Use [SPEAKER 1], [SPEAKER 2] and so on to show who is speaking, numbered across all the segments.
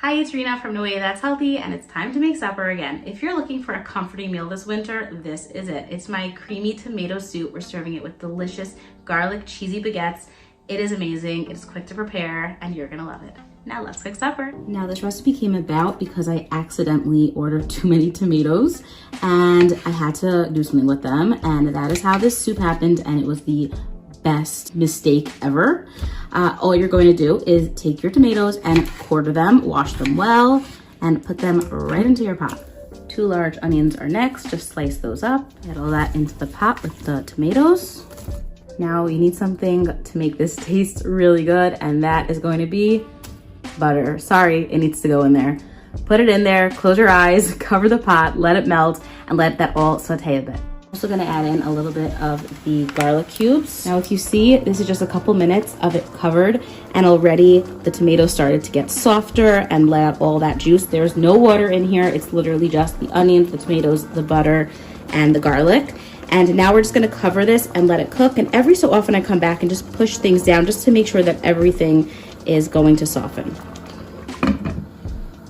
[SPEAKER 1] Hi, it's Rena from No Way That's Healthy, and it's time to make supper again. If you're looking for a comforting meal this winter, this is it. It's my creamy tomato soup. We're serving it with delicious garlic cheesy baguettes. It is amazing, it is quick to prepare, and you're gonna love it. Now let's cook supper. Now this recipe came about because I accidentally ordered too many tomatoes and I had to do something with them, and that is how this soup happened, and it was the best mistake ever. All you're going to do is take your tomatoes and quarter them, wash them well, and put them right into your pot. 2 large onions are next. Just slice those up. Add all that into the pot with the tomatoes. Now you need something to make this taste really good, and that is going to be butter. Sorry, it needs to go in there. Put it in there, close your eyes, cover the pot, let it melt, and let that all saute a bit. Also gonna add in a little bit of the garlic cubes. Now if you see, this is just a couple minutes of it covered, and already the tomatoes started to get softer and let out all that juice. There's no water in here. It's literally just the onions, the tomatoes, the butter, and the garlic. And now we're just gonna cover this and let it cook. And every so often I come back and just push things down just to make sure that everything is going to soften.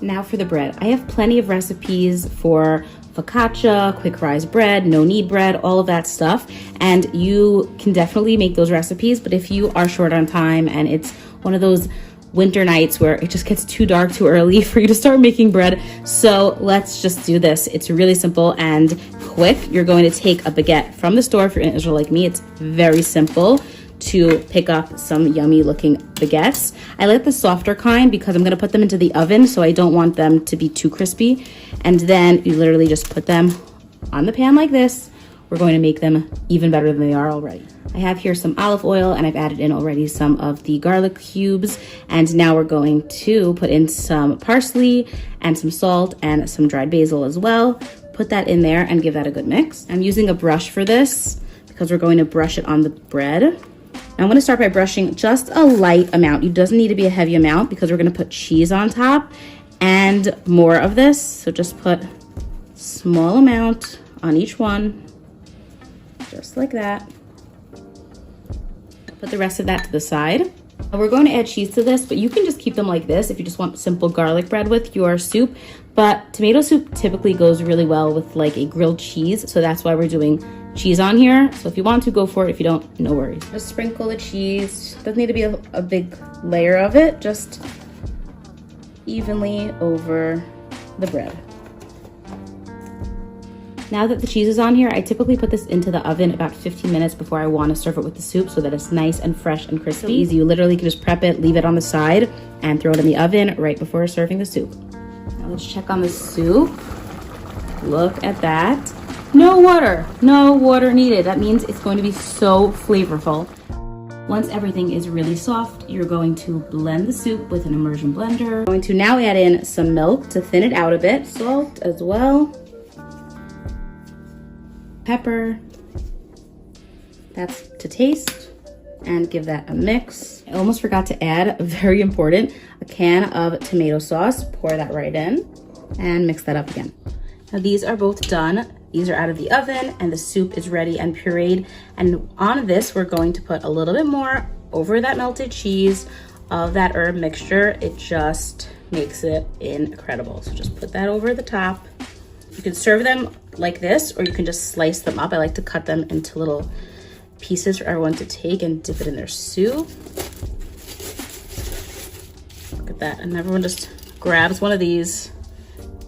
[SPEAKER 1] Now for the bread. I have plenty of recipes for focaccia, quick rise bread, no knead bread, all of that stuff. And you can definitely make those recipes, but if you are short on time and it's one of those winter nights where it just gets too dark too early for you to start making bread, so let's just do this. It's really simple and quick. You're going to take a baguette from the store. If you're in Israel like me, it's very simple to pick up some yummy looking baguettes. I like the softer kind because I'm gonna put them into the oven, so I don't want them to be too crispy. And then you literally just put them on the pan like this. We're going to make them even better than they are already. I have here some olive oil, and I've added in already some of the garlic cubes. And now we're going to put in some parsley and some salt and some dried basil as well. Put that in there and give that a good mix. I'm using a brush for this because we're going to brush it on the bread. I'm gonna start by brushing just a light amount. It doesn't need to be a heavy amount because we're gonna put cheese on top and more of this. So just put a small amount on each one, just like that. Put the rest of that to the side. We're going to add cheese to this, but you can just keep them like this if you just want simple garlic bread with your soup. But tomato soup typically goes really well with like a grilled cheese, so that's why we're doing cheese on here. So if you want to, go for it. If you don't, no worries. Just sprinkle the cheese. Doesn't need to be a big layer of it, just evenly over the bread. Now that the cheese is on here, I typically put this into the oven about 15 minutes before I want to serve it with the soup so that it's nice and fresh and crispy. So easy. You literally can just prep it, leave it on the side, and throw it in the oven right before serving the soup. Now let's check on the soup. Look at that. No water needed. That means it's going to be so flavorful. Once everything is really soft, you're going to blend the soup with an immersion blender. I'm going to now add in some milk to thin it out a bit, salt as well, pepper, that's to taste, and give that a mix. I almost forgot to add, very important, a can of tomato sauce. Pour that right in and mix that up again. Now these are both done. These are out of the oven and the soup is ready and pureed. And on this, we're going to put a little bit more over that melted cheese of that herb mixture. It just makes it incredible. So just put that over the top. You can serve them like this, or you can just slice them up. I like to cut them into little pieces for everyone to take and dip it in their soup. Look at that. And everyone just grabs one of these,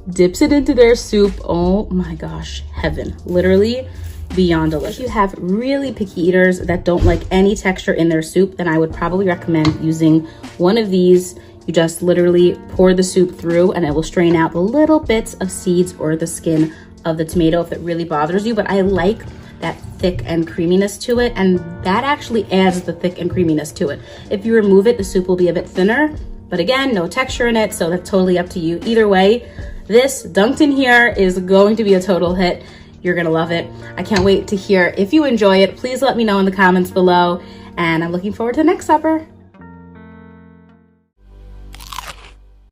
[SPEAKER 1] dips it into their soup. Oh my gosh, heaven. Literally beyond delicious. If you have really picky eaters that don't like any texture in their soup, then I would probably recommend using one of these. You just literally pour the soup through and it will strain out the little bits of seeds or the skin of the tomato if it really bothers you. But I like that thick and creaminess to it, and that actually adds the thick and creaminess to it. If you remove it, the soup will be a bit thinner, but again, no texture in it, so that's totally up to you. Either way, this dunked in here is going to be a total hit. You're gonna love it. I can't wait to hear if you enjoy it. Please let me know in the comments below, and I'm looking forward to the next supper.